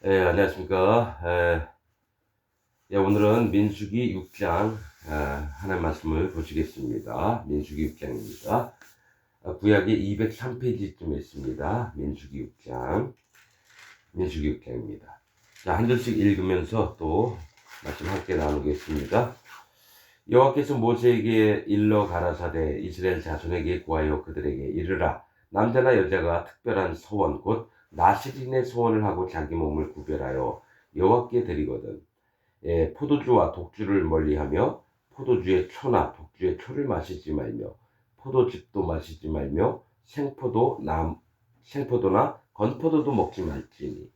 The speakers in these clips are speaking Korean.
안녕하십니까. 오늘은 민수기 6장 하나님 말씀을 보시겠습니다. 민수기 6장입니다. 구약이 203페이지쯤에 있습니다. 민수기 6장입니다. 자, 한 절씩 읽으면서 또 말씀 함께 나누겠습니다. 여호와께서 모세에게 일러 가라사대 이스라엘 자손에게 구하여 그들에게 이르라. 남자나 여자가 특별한 소원 곧 나시린의 소원을 하고 자기 몸을 구별하여 여호와께 드리거든. 포도주와 독주를 멀리하며 포도주의 초나 독주의 초를 마시지 말며 포도즙도 마시지 말며 생포도나 건포도도 먹지 말지니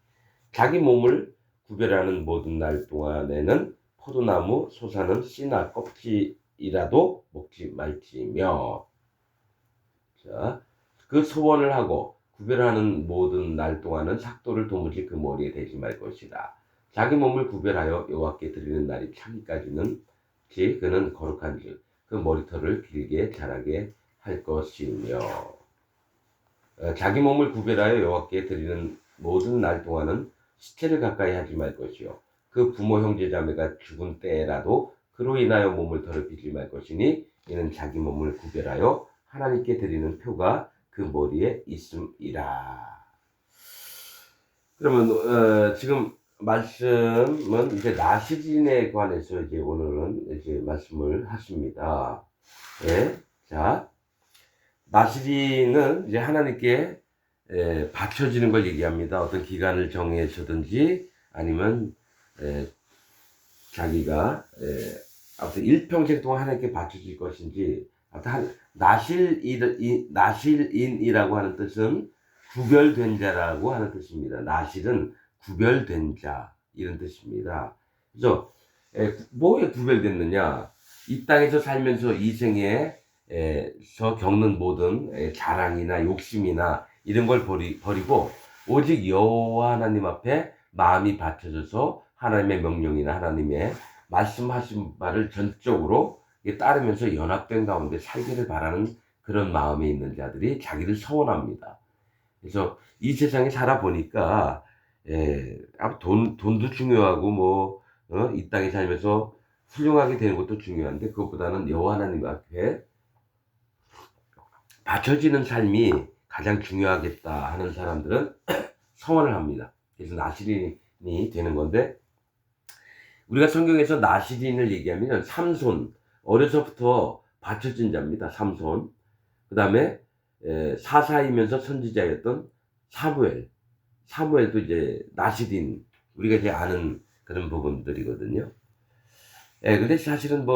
자기 몸을 구별하는 모든 날 동안에는 포도나무 솟아는 씨나 껍질이라도 먹지 말지며. 자, 그 소원을 하고 구별하는 모든 날 동안은 삭도를 도무지 그 머리에 대지 말 것이라. 자기 몸을 구별하여 여호와께 드리는 날이 차기까지는 그는 거룩한즉 그 머리털을 길게 자라게 할 것이며. 자기 몸을 구별하여 여호와께 드리는 모든 날 동안은 시체를 가까이 하지 말 것이요 그 부모 형제 자매가 죽은 때라도 그로 인하여 몸을 더럽히지 말 것이니 이는 자기 몸을 구별하여 하나님께 드리는 표가 그 머리에 있음이라. 그러면 지금 말씀은 이제 나시린에 관해서 이제 오늘은 이제 말씀을 하십니다. 자, 나시린은 이제 하나님께 바쳐지는 걸 얘기합니다. 어떤 기간을 정해서든지 아니면 자기가 아무튼 일평생 동안 하나님께 바쳐질 것인지, 아무튼 나실인이라고 하는 뜻은 구별된 자라고 하는 뜻입니다. 나실은 구별된 자 이런 뜻입니다. 그래서 뭐에 구별됐느냐? 이 땅에서 살면서 이 생에서 겪는 모든 자랑이나 욕심이나 이런 걸 버리고 오직 여호와 하나님 앞에 마음이 바쳐져서 하나님의 명령이나 하나님의 말씀하신 바를 전적으로 따르면서 연합된 가운데 살기를 바라는 그런 마음에 있는 자들이 자기를 서원합니다. 그래서 이 세상에 살아보니까 돈도 중요하고 이 땅에 살면서 훌륭하게 되는 것도 중요한데 그것보다는 여호와 하나님 앞에 바쳐지는 삶이 가장 중요하겠다 하는 사람들은 서원을 합니다. 그래서 나시린이 되는 건데, 우리가 성경에서 나시린을 얘기하면 삼손, 어려서부터 바쳐진 자입니다. 삼손. 그 다음에 사사이면서 선지자였던 사무엘도 이제 나시린, 우리가 이제 아는 그런 부분들이거든요. 근데 사실은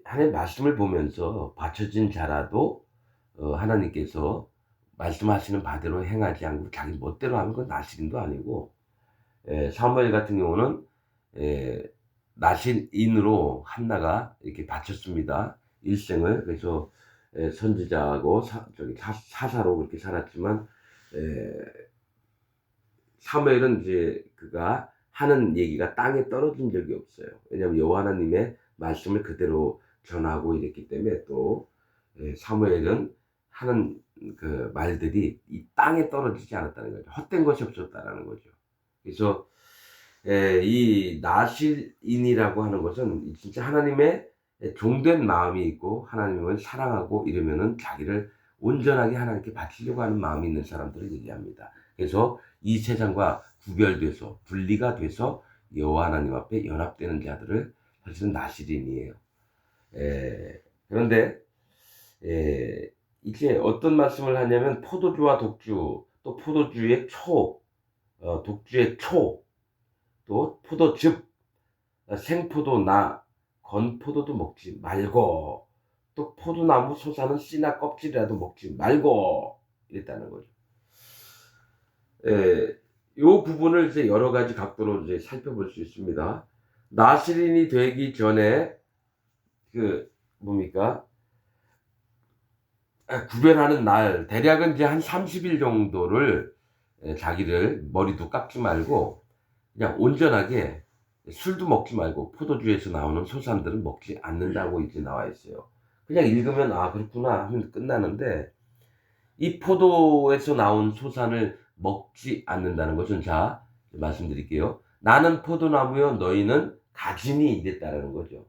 하나님 말씀을 보면서 바쳐진 자라도 하나님께서 말씀하시는 바대로 행하지 않고 자기 멋대로 하는 건 나시린도 아니고, 사무엘 같은 경우는 나신인으로 한나가 이렇게 바쳤습니다. 일생을. 그래서 선지자하고 사사로 그렇게 살았지만, 사무엘은 이제 그가 하는 얘기가 땅에 떨어진 적이 없어요. 왜냐하면 여호와 하나님의 말씀을 그대로 전하고 이랬기 때문에, 또 사무엘은 하는 그 말들이 이 땅에 떨어지지 않았다는 거죠. 헛된 것이 없었다라는 거죠. 그래서 이 나실인이라고 하는 것은 진짜 하나님의 종된 마음이 있고 하나님을 사랑하고 이러면은 자기를 온전하게 하나님께 바치려고 하는 마음이 있는 사람들을 얘기합니다. 그래서 이 세상과 구별돼서 분리가 돼서 여호와 하나님 앞에 연합되는 자들을 사실은 나실인이에요. 그런데 이제 어떤 말씀을 하냐면 포도주와 독주, 또 포도주의 독주의 초, 또 포도즙, 생포도나 건포도도 먹지 말고, 또 포도나무 솟아는 씨나 껍질이라도 먹지 말고 이랬다는 거죠. 이 부분을 이제 여러 가지 각도로 이제 살펴볼 수 있습니다. 나시린이 되기 전에 구별하는 날, 대략은 이제 한 30일 정도를 자기를 머리도 깎지 말고 그냥 온전하게 술도 먹지 말고 포도주에서 나오는 소산들은 먹지 않는다고 이제 나와 있어요. 그냥 읽으면 그렇구나 하면 끝나는데, 이 포도에서 나온 소산을 먹지 않는다는 것은, 자, 말씀드릴게요. 나는 포도나무요 너희는 가지니 이랬다라는 거죠.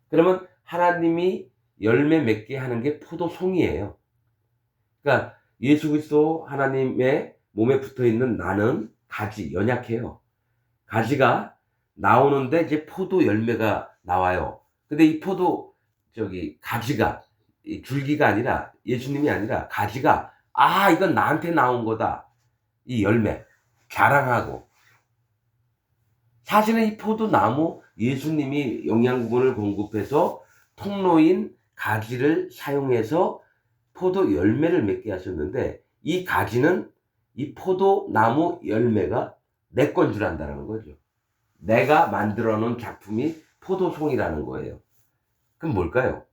그러면 하나님이 열매 맺게 하는 게 포도송이에요. 그러니까 예수 그리스도 하나님의 몸에 붙어 있는 나는 가지, 연약해요. 가지가 나오는데 이제 포도 열매가 나와요. 근데 이 포도 가지가 이 줄기가 아니라 예수님이 아니라 가지가 이건 나한테 나온 거다. 이 열매 자랑하고 사실은 이 포도나무 예수님이 영양분을 공급해서 통로인 가지를 사용해서 포도 열매를 맺게 하셨는데 이 가지는 이 포도나무 열매가 내 건 줄 안다는 거죠. 내가 만들어 놓은 작품이 포도송이라는 거예요. 그럼 뭘까요?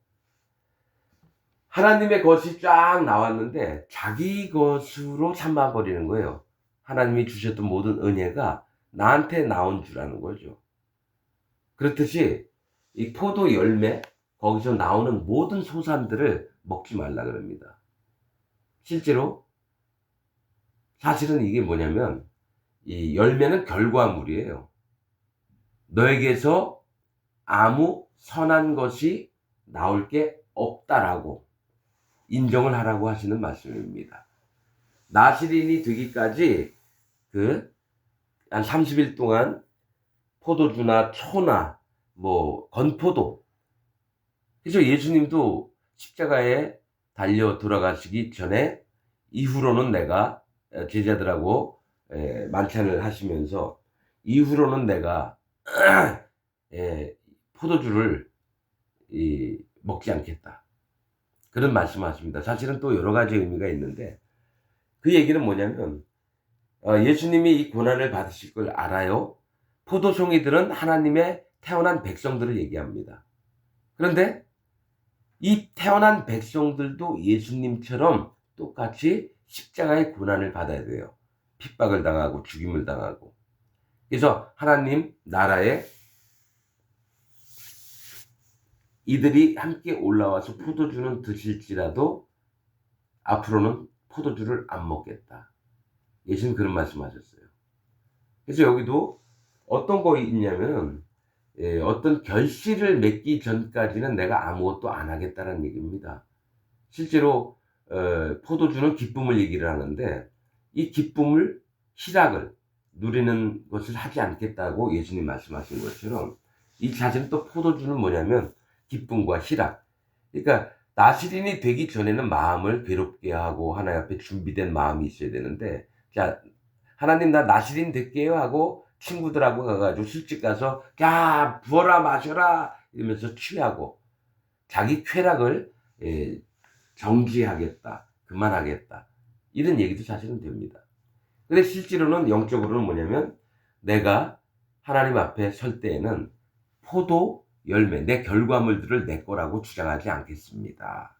하나님의 것이 쫙 나왔는데 자기 것으로 삼아버리는 거예요. 하나님이 주셨던 모든 은혜가 나한테 나온 줄 아는 거죠. 그렇듯이 이 포도 열매 거기서 나오는 모든 소산들을 먹지 말라 그럽니다. 실제로 사실은 이게 뭐냐면 이 열매는 결과물이에요. 너에게서 아무 선한 것이 나올 게 없다라고 인정을 하라고 하시는 말씀입니다. 나시린이 되기까지 한 30일 동안 포도주나 초나 건포도. 그래서 예수님도 십자가에 달려 돌아가시기 전에 이후로는 내가 제자들하고 만찬을 하시면서 이후로는 내가 포도주를 먹지 않겠다. 그런 말씀하십니다. 사실은 또 여러 가지 의미가 있는데 그 얘기는 뭐냐면 예수님이 이 고난을 받으실 걸 알아요. 포도송이들은 하나님의 태어난 백성들을 얘기합니다. 그런데 이 태어난 백성들도 예수님처럼 똑같이 십자가의 고난을 받아야 돼요. 핍박을 당하고 죽임을 당하고. 그래서 하나님 나라에 이들이 함께 올라와서 포도주는 드실지라도 앞으로는 포도주를 안 먹겠다. 예수님 그런 말씀하셨어요. 그래서 여기도 어떤 거 있냐면 어떤 결실을 맺기 전까지는 내가 아무것도 안 하겠다는 얘기입니다. 실제로 포도주는 기쁨을 얘기를 하는데 이 기쁨을 희락을 누리는 것을 하지 않겠다고 예수님 말씀하신 것처럼 이 자체는 또 포도주는 뭐냐면 기쁨과 희락. 그러니까 나시린이 되기 전에는 마음을 괴롭게 하고 하나님 앞에 준비된 마음이 있어야 되는데 자 하나님 나 나시린 될게요 하고 친구들하고 가가지고 술집 가서 야 부어라 마셔라 이러면서 취하고 자기 쾌락을 정지하겠다 그만하겠다 이런 얘기도 사실은 됩니다. 근데 실제로는 영적으로는 뭐냐면 내가 하나님 앞에 설 때에는 포도 열매 내 결과물들을 내 거라고 주장하지 않겠습니다.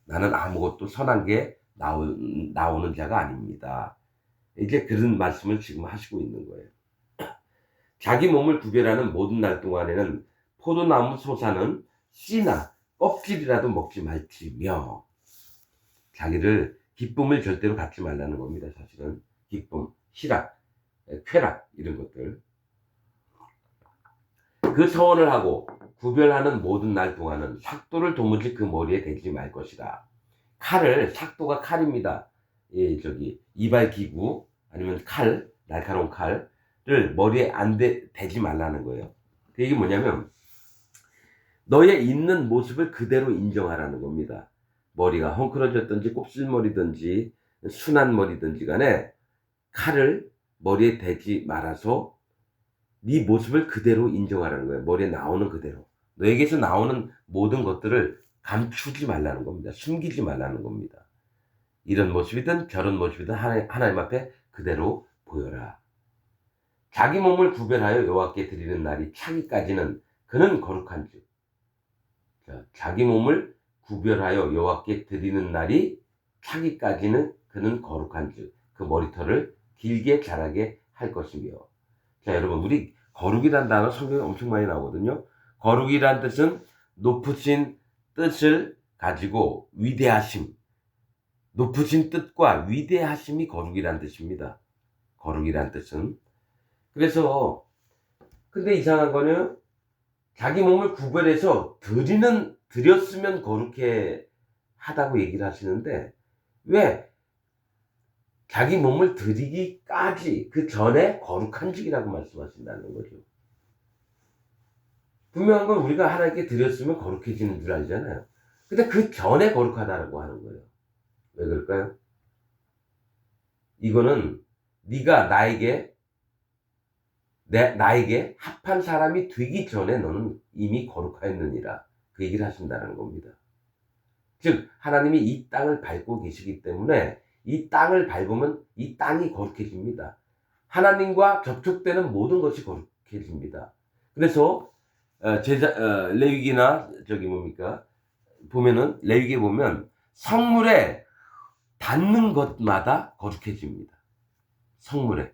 나는 아무것도 선한 게 나오는 자가 아닙니다. 이제 그런 말씀을 지금 하시고 있는 거예요. 자기 몸을 구별하는 모든 날 동안에는 포도나무 소사는 씨나 껍질이라도 먹지 말지며 자기를 기쁨을 절대로 갖지 말라는 겁니다. 사실은 기쁨, 희락, 쾌락 이런 것들 그 서원을 하고 구별하는 모든 날 동안은 삭도를 도무지 그 머리에 대지 말 것이다. 삭도가 칼입니다. 이발기구 아니면 날카로운 칼을 머리에 대지 말라는 거예요. 이게 뭐냐면 너의 있는 모습을 그대로 인정하라는 겁니다. 머리가 헝클어졌든지 곱슬머리든지 순한 머리든지 간에 칼을 머리에 대지 말아서 네 모습을 그대로 인정하라는 거예요. 머리에 나오는 그대로. 너에게서 나오는 모든 것들을 감추지 말라는 겁니다. 숨기지 말라는 겁니다. 이런 모습이든 저런 모습이든 하나님 앞에 그대로 보여라. 자기 몸을 구별하여 여호와께 드리는 날이 차기까지는 그는 거룩한즉. 자기 몸을 구별하여 여호와께 드리는 날이 차기까지는 그는 거룩한즉. 그 머리털을 길게 자라게 할 것이며. 자, 여러분, 우리 거룩이란 단어 성경에 엄청 많이 나오거든요. 거룩이란 뜻은 높으신 뜻을 가지고 위대하심, 높으신 뜻과 위대하심이 거룩이란 뜻입니다. 거룩이란 뜻은 그래서 근데 이상한 거는 자기 몸을 구별해서 드렸으면 거룩해 하다고 얘기를 하시는데 왜 자기 몸을 드리기까지 그 전에 거룩한직이라고 말씀하신다는 거죠. 분명한 건 우리가 하나님께 드렸으면 거룩해지는 줄 알잖아요. 근데 그 전에 거룩하다라고 하는 거예요. 왜 그럴까요? 이거는 네가 나에게 합한 사람이 되기 전에 너는 이미 거룩하였느니라 그 얘기를 하신다는 겁니다. 즉 하나님이 이 땅을 밟고 계시기 때문에 이 땅을 밟으면 이 땅이 거룩해집니다. 하나님과 접촉되는 모든 것이 거룩해집니다. 그래서 레위기나 보면은 레위기에 보면 성물에 닿는 것마다 거룩해집니다. 성물에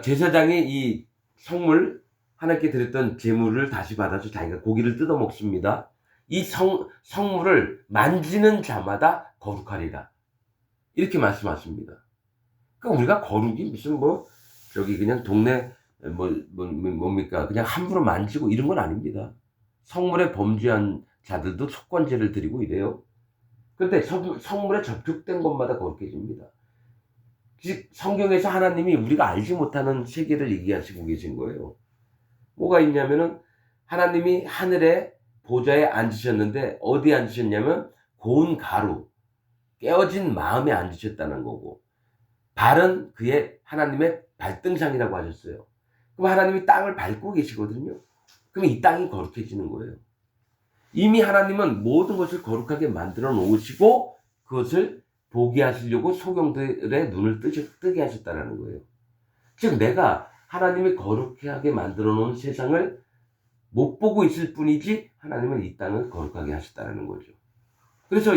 제사장이 이 성물 하나님께 드렸던 제물을 다시 받아서 자기가 고기를 뜯어 먹습니다. 이 성물을 만지는 자마다 거룩하리라. 이렇게 말씀하십니다. 그러니까 우리가 거룩이 무슨 그냥 동네 뭡니까? 그냥 함부로 만지고 이런 건 아닙니다. 성물에 범죄한 자들도 속건제를 드리고 이래요. 그런데 성물에 접촉된 것마다 거룩해집니다. 즉 성경에서 하나님이 우리가 알지 못하는 세계를 얘기하시고 계신 거예요. 뭐가 있냐면은 하나님이 하늘에 보좌에 앉으셨는데 어디에 앉으셨냐면 고운 가루, 깨어진 마음에 앉으셨다는 거고 발은 그의 하나님의 발등상이라고 하셨어요. 그럼 하나님이 땅을 밟고 계시거든요. 그럼 이 땅이 거룩해지는 거예요. 이미 하나님은 모든 것을 거룩하게 만들어 놓으시고 그것을 보게 하시려고 소경들의 눈을 뜨게 하셨다는 거예요. 즉 내가 하나님이 거룩하게 만들어 놓은 세상을 못 보고 있을 뿐이지 하나님은 이 땅을 거룩하게 하셨다는 거죠. 그래서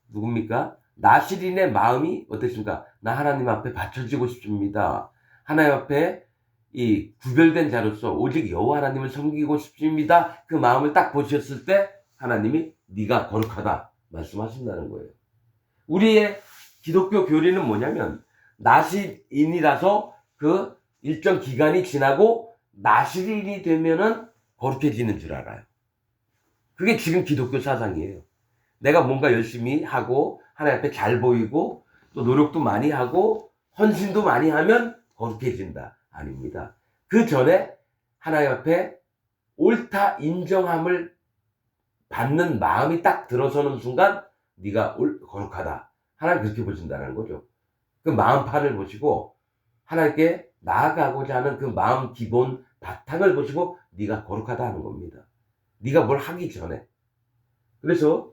누굽니까? 나시린의 마음이 어떻습니까? 나 하나님 앞에 바쳐지고 싶습니다. 하나님 앞에 이 구별된 자로서 오직 여호와 하나님을 섬기고 싶습니다. 그 마음을 딱 보셨을 때 하나님이 네가 거룩하다 말씀하신다는 거예요. 우리의 기독교 교리는 뭐냐면 나시린이라서 그 일정 기간이 지나고 나시린이 되면은 거룩해지는 줄 알아요. 그게 지금 기독교 사상이에요. 내가 뭔가 열심히 하고 하나님 앞에 잘 보이고 또 노력도 많이 하고 헌신도 많이 하면 거룩해진다. 아닙니다. 그 전에 하나님 앞에 옳다 인정함을 받는 마음이 딱 들어서는 순간 네가 거룩하다. 하나님 그렇게 보신다는 거죠. 그 마음판을 보시고 하나님께 나아가고자 하는 그 마음 기본 바탕을 보시고 네가 거룩하다 하는 겁니다. 네가 뭘 하기 전에. 그래서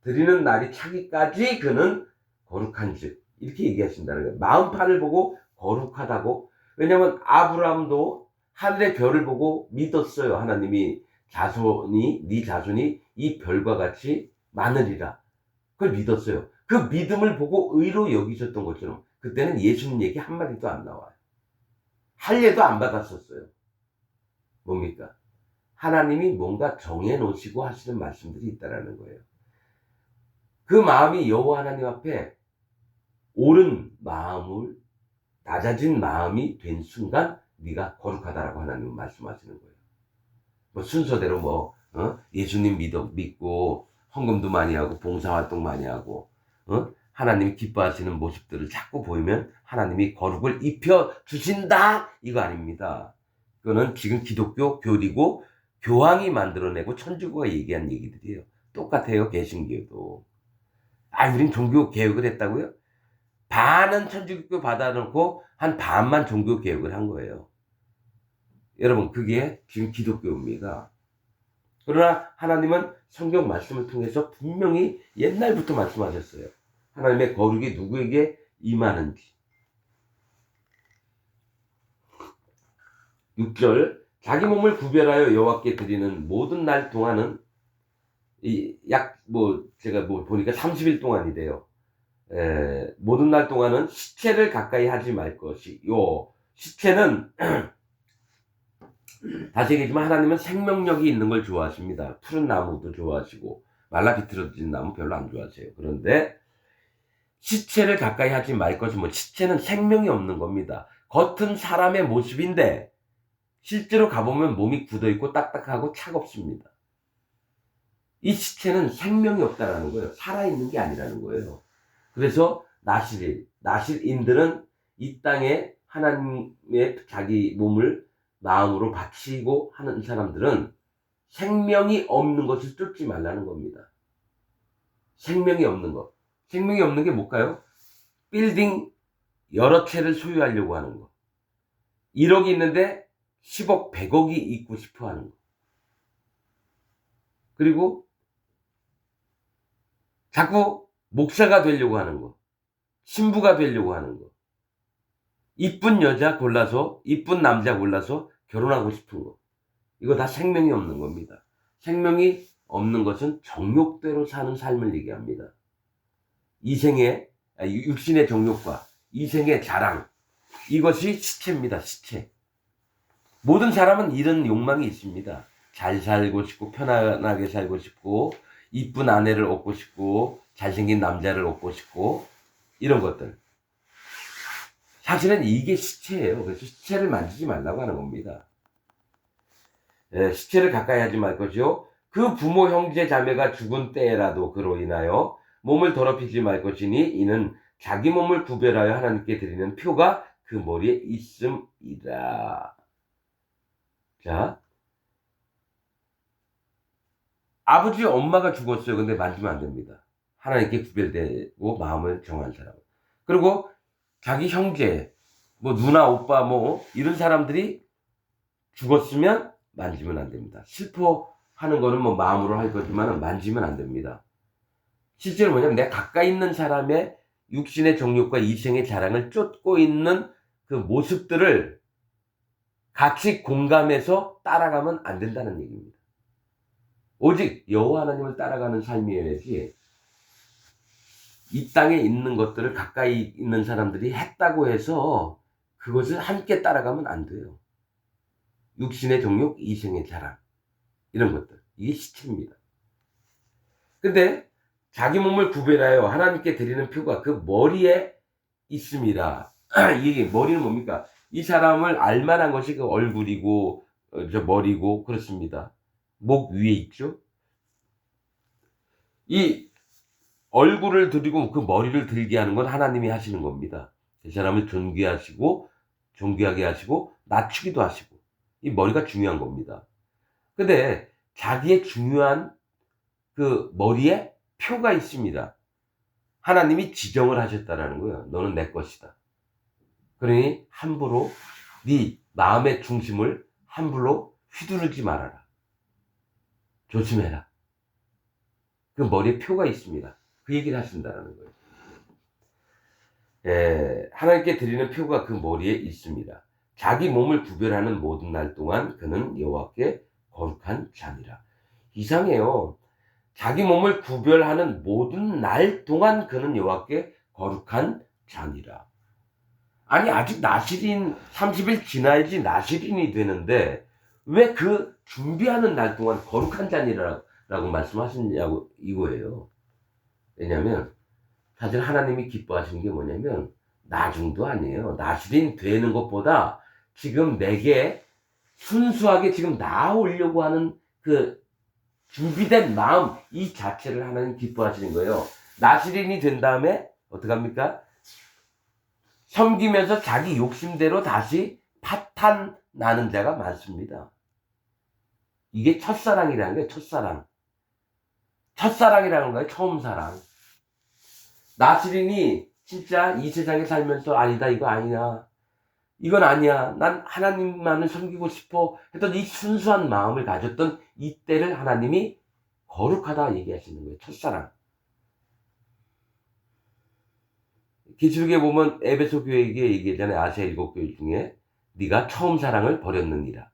드리는 날이 차기까지 그는 거룩한즉 이렇게 얘기하신다는 거예요. 마음판을 보고 거룩하다고. 왜냐하면 아브라함도 하늘의 별을 보고 믿었어요. 하나님이 네 자손이 이 별과 같이 많으리라. 그걸 믿었어요. 그 믿음을 보고 의로 여기셨던 것처럼 그때는 예수님 얘기 한마디도 안 나와요. 할례도 안 받았었어요. 뭡니까? 하나님이 뭔가 정해놓으시고 하시는 말씀들이 있다라는 거예요. 그 마음이 여호와 하나님 앞에 옳은 마음을 낮아진 마음이 된 순간 네가 거룩하다라고 하나님은 말씀하시는 거예요. 순서대로 예수님 믿고 헌금도 많이 하고 봉사활동 많이 하고 하나님이 기뻐하시는 모습들을 자꾸 보이면 하나님이 거룩을 입혀주신다 이거 아닙니다. 그거는 지금 기독교 교리고 교황이 만들어내고 천주교가 얘기한 얘기들이에요. 똑같아요. 개신교도. 우린 종교 개혁을 했다고요? 반은 천주교 받아놓고 한 반만 종교 개혁을 한 거예요. 여러분 그게 지금 기독교입니다. 그러나 하나님은 성경 말씀을 통해서 분명히 옛날부터 말씀하셨어요. 하나님의 거룩이 누구에게 임하는지. 6절 자기 몸을 구별하여 여호와께 드리는 모든 날 동안은 제가 보니까 30일 동안이래요. 모든 날 동안은 시체를 가까이 하지 말 것이요. 시체는 다시 얘기하지만 하나님은 생명력이 있는 걸 좋아하십니다. 푸른 나무도 좋아하시고 말라 비틀어진 나무 별로 안 좋아하세요. 그런데 시체를 가까이 하지 말 것이 뭐 시체는 생명이 없는 겁니다. 겉은 사람의 모습인데 실제로 가보면 몸이 굳어있고 딱딱하고 차갑습니다. 이 시체는 생명이 없다라는 거예요. 살아있는 게 아니라는 거예요. 그래서 나실인들은 이 땅에 하나님의 자기 몸을 마음으로 바치고 하는 사람들은 생명이 없는 것을 쫓지 말라는 겁니다. 생명이 없는 것. 생명이 없는 게 뭘까요? 빌딩 여러 채를 소유하려고 하는 거. 1억이 있는데 10억, 100억이 있고 싶어 하는 거. 그리고 자꾸 목사가 되려고 하는 거. 신부가 되려고 하는 거. 이쁜 여자 골라서, 이쁜 남자 골라서 결혼하고 싶은 거. 이거 다 생명이 없는 겁니다. 생명이 없는 것은 정욕대로 사는 삶을 얘기합니다. 육신의 정욕과 이생의 자랑. 이것이 시체입니다, 시체. 모든 사람은 이런 욕망이 있습니다. 잘 살고 싶고, 편안하게 살고 싶고, 이쁜 아내를 얻고 싶고, 잘생긴 남자를 얻고 싶고, 이런 것들. 사실은 이게 시체예요. 그래서 시체를 만지지 말라고 하는 겁니다. 시체를 가까이 하지 말 것이요. 그 부모 형제 자매가 죽은 때라도 그로 인하여 몸을 더럽히지 말 것이니 이는 자기 몸을 구별하여 하나님께 드리는 표가 그 머리에 있음이라. 자, 아버지 엄마가 죽었어요. 근데 만지면 안 됩니다. 하나님께 구별되고 마음을 정한 사람. 그리고 자기 형제, 뭐 누나, 오빠, 뭐 이런 사람들이 죽었으면 만지면 안 됩니다. 슬퍼하는 거는 뭐 마음으로 할 거지만 만지면 안 됩니다. 실제로 뭐냐면 내가 가까이 있는 사람의 육신의 정욕과 이생의 자랑을 쫓고 있는 그 모습들을 같이 공감해서 따라가면 안 된다는 얘기입니다. 오직 여호와 하나님을 따라가는 삶이어야지 이 땅에 있는 것들을 가까이 있는 사람들이 했다고 해서 그것을 함께 따라가면 안 돼요. 육신의 정욕, 이생의 자랑 이런 것들. 이게 시체입니다. 근데 자기 몸을 구별하여 하나님께 드리는 표가 그 머리에 있습니다. 이게 머리는 뭡니까? 이 사람을 알만한 것이 그 얼굴이고 저 머리고 그렇습니다. 목 위에 있죠. 이 얼굴을 드리고 그 머리를 들게 하는 건 하나님이 하시는 겁니다. 그 사람을 존귀하게 하시고 낮추기도 하시고 이 머리가 중요한 겁니다. 근데 자기의 중요한 그 머리에 표가 있습니다. 하나님이 지정을 하셨다라는 거예요. 너는 내 것이다. 그러니 함부로 네 마음의 중심을 함부로 휘두르지 말아라. 조심해라. 그 머리에 표가 있습니다. 그 얘기를 하신다는 거예요. 하나님께 드리는 표가 그 머리에 있습니다. 자기 몸을 구별하는 모든 날 동안 그는 여호와께 거룩한 자니라. 이상해요. 자기 몸을 구별하는 모든 날 동안 그는 여호와께 거룩한 자니라. 아니 아직 나실인 30일 지나야지 나실인이 되는데 왜 그 준비하는 날 동안 거룩한 자니라라고 말씀하셨냐고 이거예요. 왜냐하면 사실 하나님이 기뻐하시는 게 뭐냐면 나중도 아니에요. 나실인 되는 것보다 지금 내게 순수하게 지금 나아오려고 하는 그 준비된 마음 이 자체를 하나님 기뻐하시는 거예요. 나실인이 된 다음에 어떡합니까? 섬기면서 자기 욕심대로 다시 파탄 나는 자가 많습니다. 이게 첫사랑이라는 거예요. 첫사랑이라는 거예요. 처음 사랑. 나실인이 진짜 이 세상에 살면서 아니다 이거 아니야. 이건 아니야. 난 하나님만을 섬기고 싶어 했던 이 순수한 마음을 가졌던 이때를 하나님이 거룩하다 얘기하시는 거예요. 첫사랑. 계시록에 보면 에베소 교회에게 얘기하잖아요. 아시아 7교회 중에 네가 처음 사랑을 버렸느니라.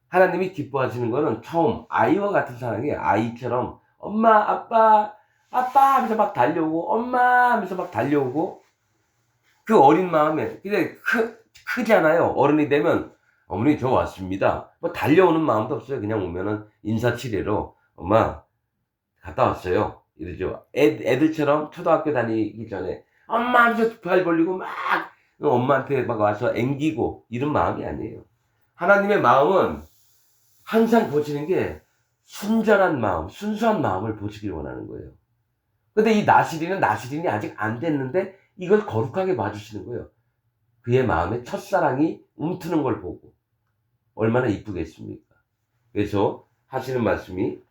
하나님이 기뻐하시는 거는 처음 아이와 같은 사랑이에요. 아이처럼 엄마 아빠 하면서 막 달려오고 엄마 하면서 막 달려오고 그 어린 마음에 근데 크잖아요. 어른이 되면 어머니 저 왔습니다. 뭐 달려오는 마음도 없어요. 그냥 오면은 인사치레로 엄마 갔다 왔어요. 이러죠. 애들처럼 초등학교 다니기 전에 엄마 하면서 발 벌리고 막 엄마한테 막 와서 앵기고 이런 마음이 아니에요. 하나님의 마음은 항상 보시는 게 순전한 마음, 순수한 마음을 보시길 원하는 거예요. 근데 이 나시린이 아직 안 됐는데 이걸 거룩하게 봐주시는 거예요. 그의 마음에 첫사랑이 움트는 걸 보고 얼마나 이쁘겠습니까? 그래서 하시는 말씀이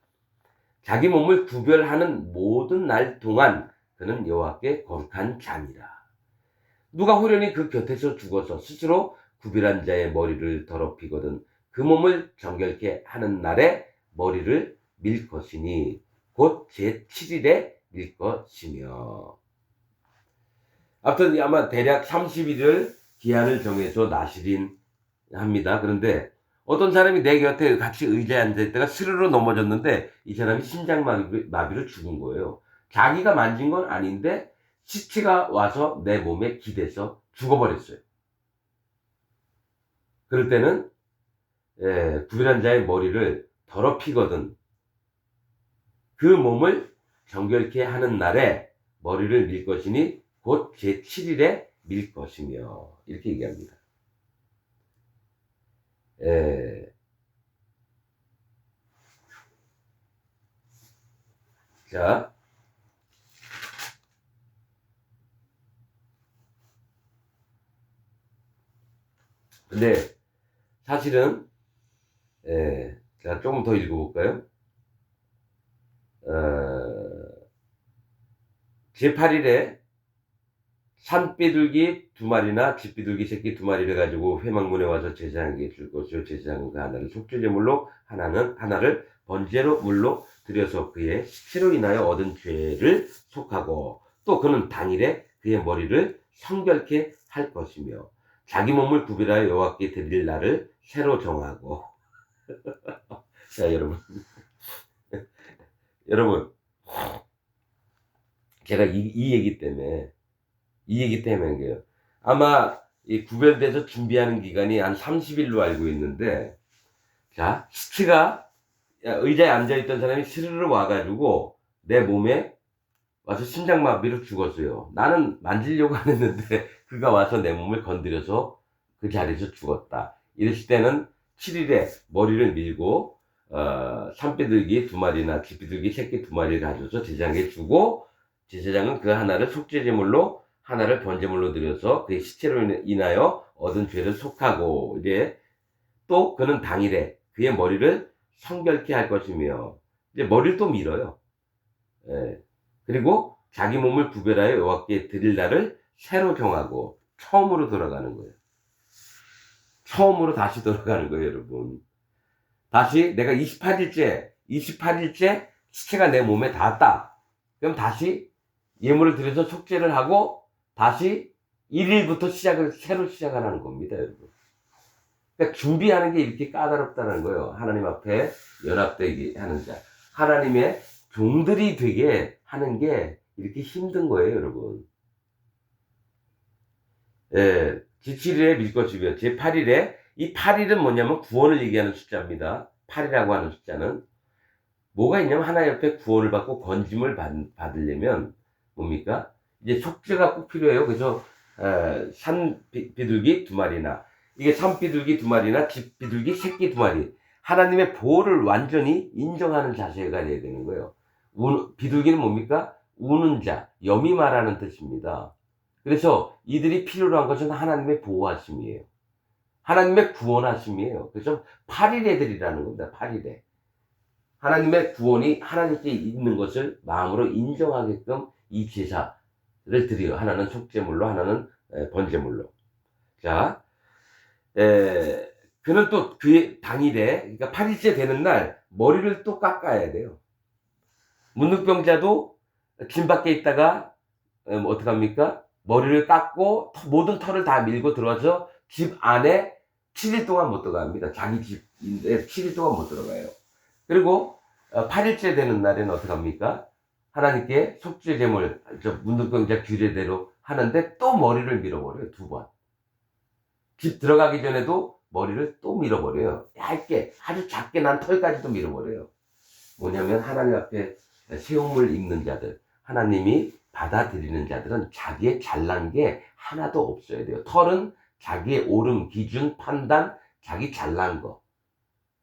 자기 몸을 구별하는 모든 날 동안 그는 여호와께 거룩한 자니라. 누가 호련히 그 곁에서 죽어서 스스로 구별한 자의 머리를 더럽히거든 그 몸을 정결케 하는 날에 머리를 밀 것이니 곧 제7일에 밀 것이며. 아무튼 아마 대략 30일을 기한을 정해서 나시린 합니다. 그런데 어떤 사람이 내 곁에 같이 의자에 앉아있다가 스르르 넘어졌는데 이 사람이 심장마비로 죽은 거예요. 자기가 만진 건 아닌데 시체가 와서 내 몸에 기대서 죽어버렸어요. 그럴 때는 구별한 자의 머리를 더럽히거든 그 몸을 정결케 하는 날에 머리를 밀 것이니 곧 제7일에 밀 것이며 이렇게 얘기합니다. 자, 근데 사실은 자 조금 더 읽어볼까요? 제8일에 산비둘기 2마리나 집비둘기 새끼 2마리를 가지고 회막문에 와서 제사장에게 줄 것이요 제사장은 그 하나를 속죄제물로 하나를 번제로 물로 드려서 그의 시체로 인하여 얻은 죄를 속하고 또 그는 당일에 그의 머리를 성결케 할 것이며 자기 몸을 구별하여 여호와께 드릴 날을 새로 정하고 자 여러분 제가 이 얘기 때문에 그래요. 아마 이 구별돼서 준비하는 기간이 한 30일로 알고 있는데, 자, 시체가 의자에 앉아있던 사람이 스르르 와가지고 내 몸에 와서 심장마비로 죽었어요. 나는 만지려고 안 했는데 그가 와서 내 몸을 건드려서 그 자리에서 죽었다. 이랬을 때는 7일에 머리를 밀고 산비둘기 2마리나 집비둘기 새끼 2마리를 가져서 제사장에게 주고 제사장은 그 하나를 속죄제물로 하나를 번제물로 드려서 그의 시체로 인하여 얻은 죄를 속하고 이제 또 그는 당일에 그의 머리를 성결케 할 것이며 이제 머리를 또 밀어요. 그리고 자기 몸을 구별하여 여호와께 드릴 날을 새로 정하고 처음으로 돌아가는 거예요. 처음으로 다시 돌아가는 거예요, 여러분. 다시 내가 28일째 시체가 내 몸에 닿았다. 그럼 다시 예물을 드려서 속죄를 하고 다시 1일부터 새로 시작하는 겁니다, 여러분. 그러니까 준비하는 게 이렇게 까다롭다는 거예요. 하나님 앞에 연합되게 하는 자. 하나님의 종들이 되게 하는 게 이렇게 힘든 거예요, 여러분. 제7일에 밀 것이며 제8일에 이 8일은 뭐냐면 구원을 얘기하는 숫자입니다. 8이라고 하는 숫자는 뭐가 있냐면 하나님 옆에 구원을 받고 건짐을 받으려면 뭡니까? 이제 속죄가 꼭 필요해요. 그래서 산비둘기 2마리나 이게 산비둘기 2마리나 집비둘기 새끼 2마리 하나님의 보호를 완전히 인정하는 자세가 돼야 되는 거예요. 비둘기는 뭡니까? 우는 자, 염이 말하는 뜻입니다. 그래서 이들이 필요로 한 것은 하나님의 보호하심이에요. 하나님의 구원하심이에요. 그래서 8일 애들이라는 겁니다. 8일에. 하나님의 구원이 하나님께 있는 것을 마음으로 인정하게끔 이 제사를 드려요. 하나는 속죄물로, 하나는 번제물로. 자, 그는 또 그의 당일에, 그러니까 8일째 되는 날, 머리를 또 깎아야 돼요. 문둥병자도 집 밖에 있다가, 어떡합니까? 머리를 깎고 모든 털을 다 밀고 들어와서 집 안에 7일 동안 못 들어갑니다. 자기 집인데 7일 동안 못 들어가요. 그리고 8일째 되는 날에는 어떡합니까? 하나님께 속죄제물, 문둥병자 규례대로 하는데 또 머리를 밀어버려요. 2번. 집 들어가기 전에도 머리를 또 밀어버려요. 얇게, 아주 작게 난 털까지도 밀어버려요. 뭐냐면 하나님 앞에 세움을 입는 자들, 하나님이 받아들이는 자들은 자기의 잘난 게 하나도 없어야 돼요. 털은 자기의 옳음, 기준, 판단, 자기 잘난 거,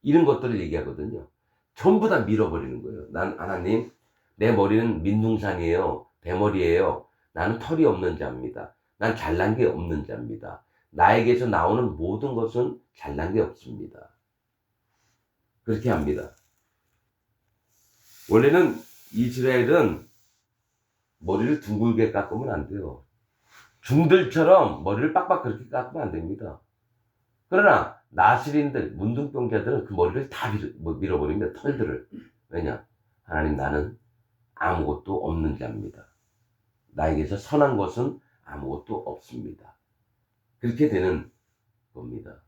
이런 것들을 얘기하거든요. 전부 다 밀어버리는 거예요. 난 하나님, 내 머리는 민둥산이에요. 대머리예요. 나는 털이 없는 자입니다. 난 잘난 게 없는 자입니다. 나에게서 나오는 모든 것은 잘난 게 없습니다. 그렇게 합니다. 원래는 이스라엘은 머리를 둥글게 깎으면 안 돼요. 중들처럼 머리를 빡빡 그렇게 깎으면 안 됩니다. 그러나 나스린들, 문둥병자들은 그 머리를 다 밀어버립니다. 털들을. 왜냐? 하나님, 나는 아무것도 없는 자입니다. 나에게서 선한 것은 아무것도 없습니다. 그렇게 되는 겁니다.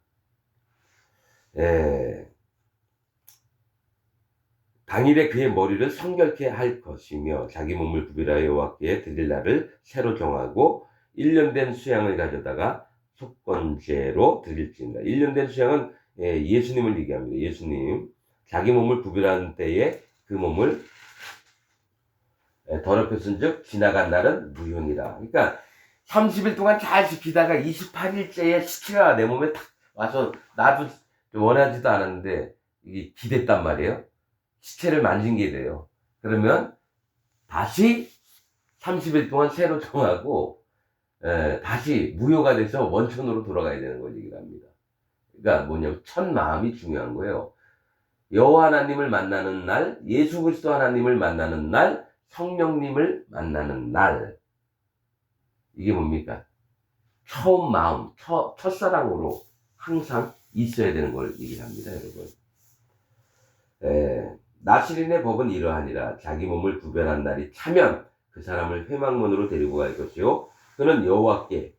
당일에 그의 머리를 성결케 할 것이며 자기 몸을 구별하여 여호와께 드릴 날을 새로 정하고 1년 된 수양을 가져다가 속건제로 드릴지니라. 1년 된 수양은 예수님을 얘기합니다. 예수님, 자기 몸을 구별하는 때에 그 몸을 더럽혔은즉 지나간 날은 무효니라. 그러니까 30일 동안 잘 지키다가 28일째에 시체가 내 몸에 탁 와서, 나도 원하지도 않았는데 이게 기댔단 말이에요. 시체를 만진 게 돼요. 그러면 다시 30일 동안 새로 정하고 다시 무효가 돼서 원천으로 돌아가야 되는 걸 얘기를 합니다. 그러니까 뭐냐면 첫 마음이 중요한 거예요. 여호와 하나님을 만나는 날, 예수 그리스도 하나님을 만나는 날, 성령님을 만나는 날, 이게 뭡니까? 처음 마음, 첫사랑으로 항상 있어야 되는 걸 얘기를 합니다, 여러분. 나시린의 법은 이러하니라. 자기 몸을 구별한 날이 차면 그 사람을 회막문으로 데리고 갈 것이요, 그는 여호와께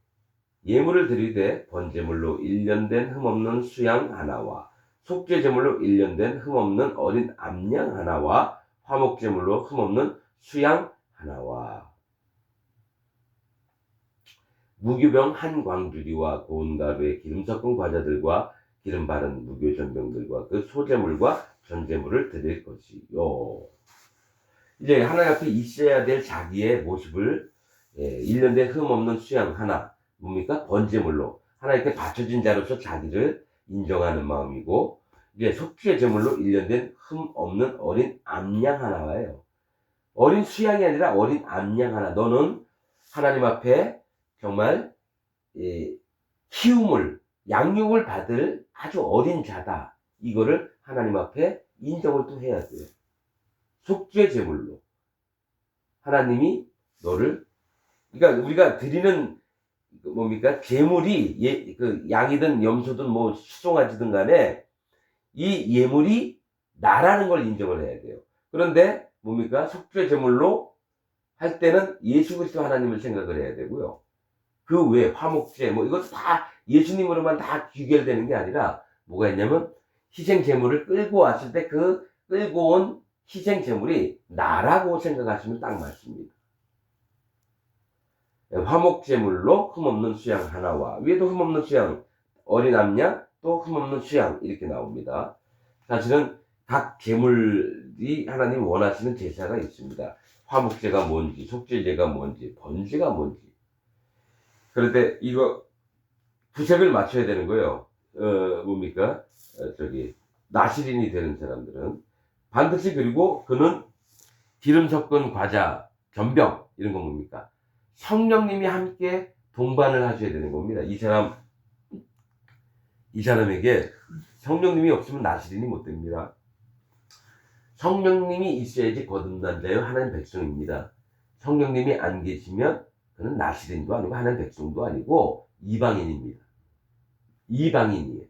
예물을 드리되 번제물로 1년 된 흠없는 수양 하나와 속죄제물로 1년 된 흠없는 어린 암양 하나와 화목제물로 흠없는 수양 하나와 무교병 한 광주리와 고운 가루에 기름 섞은 과자들과 기름 바른 무교 전병들과 그 소제물과 전제물을 드릴 것이요. 이제 하나님 앞에 있어야 될 자기의 모습을 1년 된 흠없는 수양 하나, 뭡니까? 번제물로 하나님께 바쳐진 자로서 자기를 인정하는 마음이고, 이제 속죄 제물로 1년 된 흠없는 어린 암양 하나예요. 어린 수양이 아니라 어린 암양 하나. 너는 하나님 앞에 정말 키움을, 양육을 받을 아주 어린 자다. 이거를 하나님 앞에 인정을 또 해야 돼요. 속죄 제물로 하나님이 너를, 그러니까 우리가 드리는 뭡니까? 제물이 그 양이든 염소든 뭐 수송아지든 간에 이 예물이 나라는 걸 인정을 해야 돼요. 그런데 뭡니까? 속죄 제물로 할 때는 예수 그리스도 하나님을 생각을 해야 되고요. 그 외에 화목제 뭐 이것도 다 예수님으로만 다 귀결되는 게 아니라 뭐가 있냐면 희생 제물을 끌고 왔을 때 그 끌고 온 희생 제물이 나라고 생각하시면 딱 맞습니다. 화목제물로 흠없는 수양 하나와, 위에도 흠없는 수양, 어린 암양, 또 흠없는 수양, 이렇게 나옵니다. 사실은 각 제물이 하나님 원하시는 제사가 있습니다. 화목제가 뭔지, 속죄제가 뭔지, 번제가 뭔지. 그런데 이거 구색을 맞춰야 되는 거예요. 뭡니까? 나시린이 되는 사람들은 반드시, 그리고 그는 기름 섞은 과자, 전병, 이런 건 뭡니까? 성령님이 함께 동반을 하셔야 되는 겁니다. 이 사람에게 성령님이 없으면 나시린이 못 됩니다. 성령님이 있어야지 거듭난 자요 하나님 백성입니다. 성령님이 안 계시면 그는 나시린도 아니고 하나님 백성도 아니고 이방인입니다. 이방인이에요.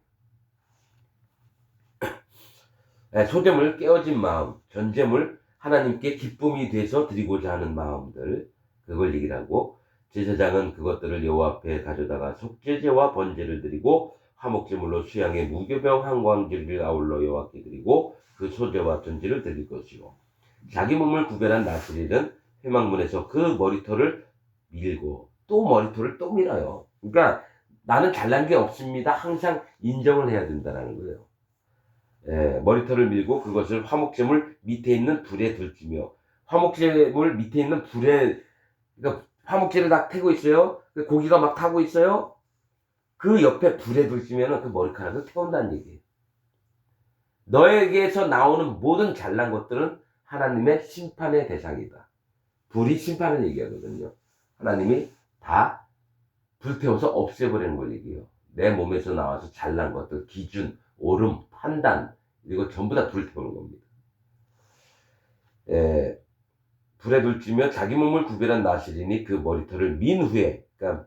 소제물 깨어진 마음, 전제물 하나님께 기쁨이 돼서 드리고자 하는 마음들, 그걸 얘기를 하고, 제사장은 그것들을 여호와 앞에 가져다가 속죄제와 번제를 드리고 화목제물로 수양의 무교병 한 광주리를 아울러 여호와께 드리고 그 소제와 전제를 드릴 것이요, 자기 몸을 구별한 나시린은 회막문에서 그 머리털을 밀고 또 머리털을 또 밀어요. 그러니까 나는 잘난 게 없습니다. 항상 인정을 해야 된다는 거예요. 머리털을 밀고 그것을 화목제물 밑에 있는 불에 들키며 화목제물 밑에 있는 불에, 그러니까 화목제를 딱 태고 있어요. 고기가 막 타고 있어요. 그 옆에 불에 둘지면은 그 머리카락을 태운다는 얘기예요. 너에게서 나오는 모든 잘난 것들은 하나님의 심판의 대상이다. 불이 심판을 얘기하거든요. 하나님이 다 불태워서 없애버리는 걸 얘기해요. 내 몸에서 나와서 잘난 것들, 기준, 옳음, 판단, 이거 전부 다 불태우는 겁니다. 불에 둘지며 자기 몸을 구별한 나실이니 그 머리털을 민 후에, 그러니까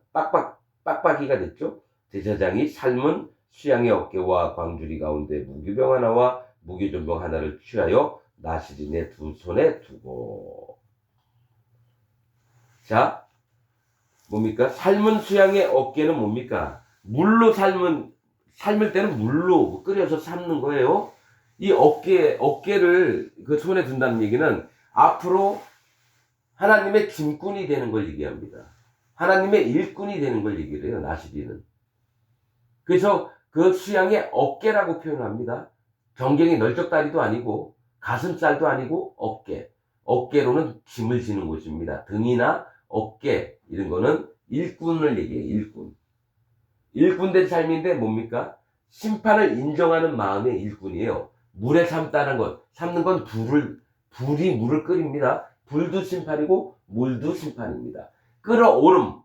빡빡이가 됐죠. 제사장이 삶은 수양의 어깨와 광주리 가운데 무교병 하나와 무교전병 하나를 취하여 나실인의 두 손에 두고. 자, 뭡니까? 삶은 수양의 어깨는 뭡니까? 물로 삶을 때는 물로 끓여서 삶는 거예요. 이 어깨를 그 손에 둔다는 얘기는 앞으로 하나님의 짐꾼이 되는 걸 얘기합니다. 하나님의 일꾼이 되는 걸 얘기를 해요, 나시리는. 그래서 그 수양의 어깨라고 표현합니다. 정경이 널쩍다리도 아니고 가슴살도 아니고 어깨. 어깨로는 짐을 지는 곳입니다. 등이나 어깨 이런 거는 일꾼을 얘기해요. 일꾼. 일꾼된 삶인데 뭡니까? 심판을 인정하는 마음의 일꾼이에요. 물에 삶다는 것. 삶는 건 불이 물을 끓입니다. 불도 심판이고 물도 심판입니다. 끓어오름,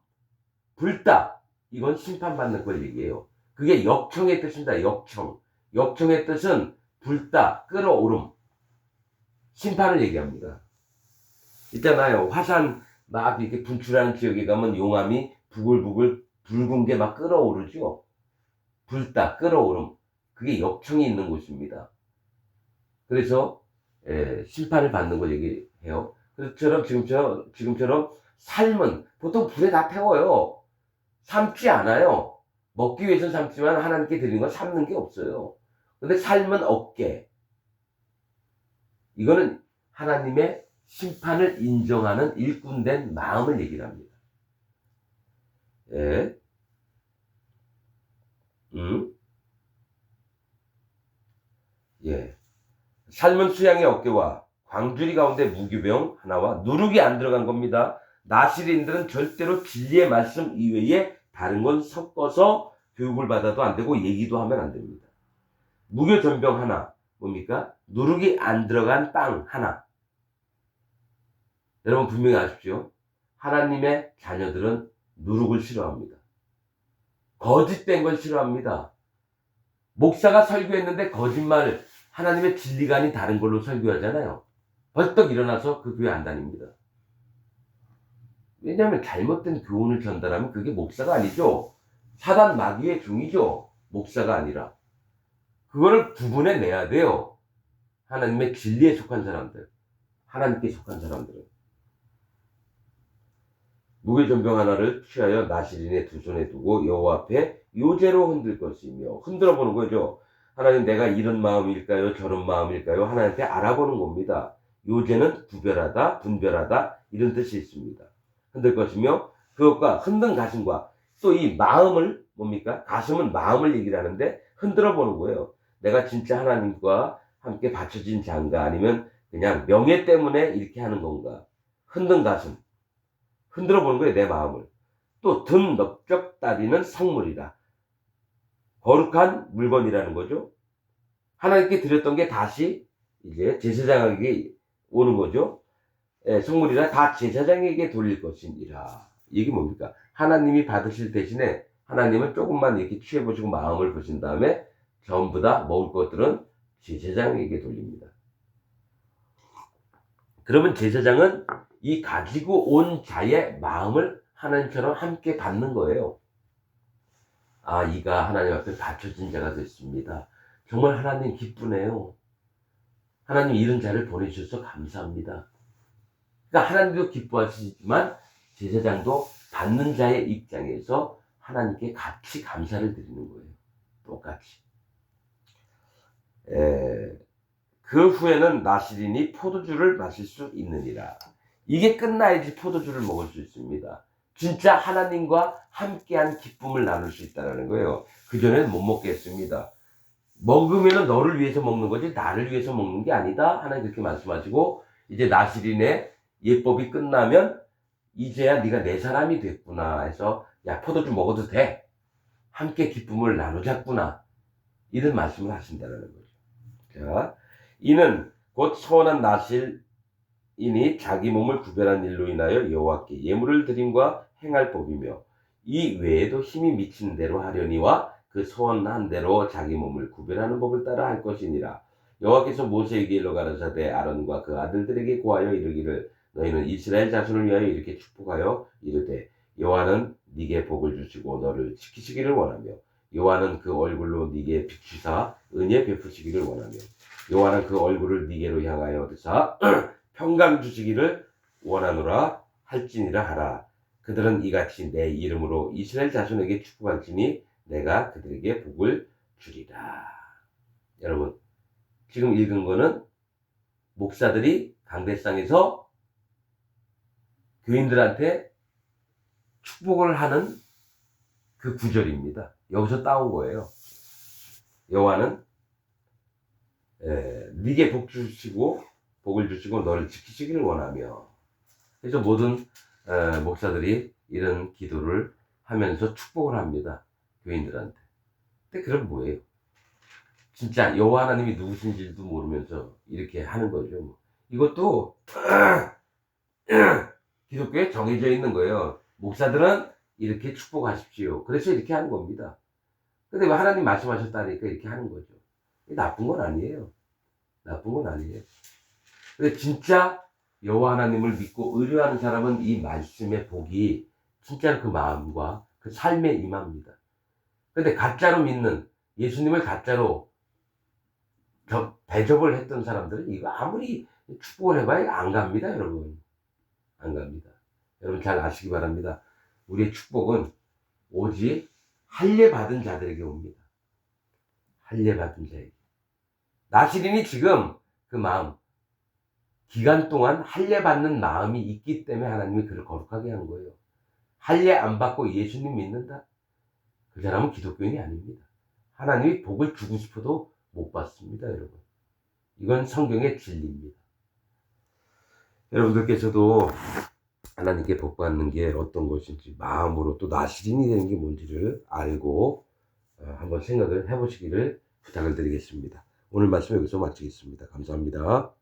불다. 이건 심판받는 걸 얘기해요. 그게 역청의 뜻입니다. 역청. 역청의 뜻은 불다, 끓어오름. 심판을 얘기합니다. 있잖아요. 화산 막 이렇게 분출하는 지역에 가면 용암이 부글부글 붉은 게 막 끓어오르죠. 불다, 끓어오름. 그게 역청이 있는 곳입니다. 그래서 심판을 받는 걸 얘기해요. 그처럼 지금처럼 삶은 보통 불에 다 태워요. 삶지 않아요. 먹기 위해서는 삶지만 하나님께 드리는 건 삶는 게 없어요. 근데 삶은 어깨. 이거는 하나님의 심판을 인정하는 일꾼된 마음을 얘기를 합니다. 예. 예. 삶은 수양의 어깨와 광주리 가운데 무교병 하나와 누룩이 안 들어간 겁니다. 나시린들은 절대로 진리의 말씀 이외에 다른 건 섞어서 교육을 받아도 안 되고 얘기도 하면 안 됩니다. 무교전병 하나, 뭡니까? 누룩이 안 들어간 빵 하나. 여러분 분명히 아십시오. 하나님의 자녀들은 누룩을 싫어합니다. 거짓된 걸 싫어합니다. 목사가 설교했는데 거짓말, 하나님의 진리가 아닌 다른 걸로 설교하잖아요. 벌떡 일어나서 그 교회 안 다닙니다. 왜냐하면 잘못된 교훈을 전달하면 그게 목사가 아니죠. 사단 마귀의 종이죠. 목사가 아니라. 그거를 구분해내야 돼요. 하나님의 진리에 속한 사람들, 하나님께 속한 사람들은. 무교전병 하나를 취하여 나시린의 두 손에 두고 여호와 앞에 요제로 흔들 것이며, 흔들어 보는 거죠. 하나님, 내가 이런 마음일까요? 저런 마음일까요? 하나님께 알아보는 겁니다. 요제는 구별하다, 분별하다 이런 뜻이 있습니다. 흔들 것이며 그것과 흔든 가슴과 또 이 마음을 뭡니까? 가슴은 마음을 얘기를 하는데 흔들어 보는 거예요. 내가 진짜 하나님과 함께 받쳐진 자인가, 아니면 그냥 명예 때문에 이렇게 하는 건가. 흔든 가슴 흔들어 보는 거예요. 내 마음을. 또 등 넓적다리는 성물이라, 거룩한 물건이라는 거죠. 하나님께 드렸던 게 다시 이제 제사장에게 오는 거죠. 성물이라 다 제사장에게 돌릴 것이니라. 이게 뭡니까? 하나님이 받으실 대신에 하나님은 조금만 이렇게 취해보시고 마음을 보신 다음에 전부 다 먹을 것들은 제사장에게 돌립니다. 그러면 제사장은 이 가지고 온 자의 마음을 하나님처럼 함께 받는 거예요. 아, 이가 하나님 앞에 바쳐진 자가 됐습니다. 정말 하나님 기쁘네요. 하나님 이런 자를 보내주셔서 감사합니다. 그러니까 하나님도 기뻐하시지만 제사장도 받는 자의 입장에서 하나님께 같이 감사를 드리는 거예요. 똑같이. 그 후에는 나시린이 포도주를 마실 수 있느니라. 이게 끝나야지 포도주를 먹을 수 있습니다. 진짜 하나님과 함께한 기쁨을 나눌 수 있다는 거예요. 그전에는 못 먹겠습니다. 먹으면 너를 위해서 먹는 거지 나를 위해서 먹는 게 아니다. 하나님 그렇게 말씀하시고, 이제 나실인의 예법이 끝나면 이제야 네가 내 사람이 됐구나 해서 야 포도 좀 먹어도 돼. 함께 기쁨을 나누자꾸나. 이런 말씀을 하신다는 거죠. 자, 이는 곧 서원한 나실인이 자기 몸을 구별한 일로 인하여 여호와께 예물을 드림과 행할 법이며 이 외에도 힘이 미친 대로 하려니와 그 서원한 대로 자기 몸을 구별하는 법을 따라 할 것이니라. 여호와께서 모세에게 일러 가라사대 아론과 그 아들들에게 고하여 이르기를 너희는 이스라엘 자손을 위하여 이렇게 축복하여 이르되 여호와는 네게 복을 주시고 너를 지키시기를 원하며 여호와는 그 얼굴로 네게 비추사 은혜 베푸시기를 원하며 여호와는 그 얼굴을 네게로 향하여 드사 평강 주시기를 원하노라 할지니라 하라. 그들은 이같이 내 이름으로 이스라엘 자손에게 축복할지니 내가 그들에게 복을 주리라. 여러분 지금 읽은 거는 목사들이 강대상에서 교인들한테 축복을 하는 그 구절입니다. 여기서 따온 거예요. 여호와는 네게 복을 주시고 너를 지키시기를 원하며. 그래서 모든 목사들이 이런 기도를 하면서 축복을 합니다. 교인들한테. 근데 그럼 뭐예요? 진짜 여호와 하나님이 누구신지도 모르면서 이렇게 하는 거죠. 이것도 기독교에 정해져 있는 거예요. 목사들은 이렇게 축복하십시오. 그래서 이렇게 하는 겁니다. 근데 왜 하나님 말씀하셨다니까 이렇게 하는 거죠. 나쁜 건 아니에요. 나쁜 건 아니에요. 근데 진짜 여호와 하나님을 믿고 의뢰하는 사람은 이 말씀의 복이 진짜로 그 마음과 그 삶에 임합니다. 근데 가짜로 믿는 예수님을 가짜로 대접을 했던 사람들은 이거 아무리 축복을 해봐야 안 갑니다, 여러분. 안 갑니다. 여러분 잘 아시기 바랍니다. 우리의 축복은 오직 할례 받은 자들에게 옵니다. 할례 받은 자에게. 나실인이 지금 그 마음, 기간 동안 할례 받는 마음이 있기 때문에 하나님이 그를 거룩하게 한 거예요. 할례 안 받고 예수님 믿는다? 그 사람은 기독교인이 아닙니다. 하나님이 복을 주고 싶어도 못 받습니다, 여러분. 이건 성경의 진리입니다. 여러분들께서도 하나님께 복 받는 게 어떤 것인지 마음으로 또 나실인이 되는 게 뭔지를 알고 한번 생각을 해보시기를 부탁을 드리겠습니다. 오늘 말씀 여기서 마치겠습니다. 감사합니다.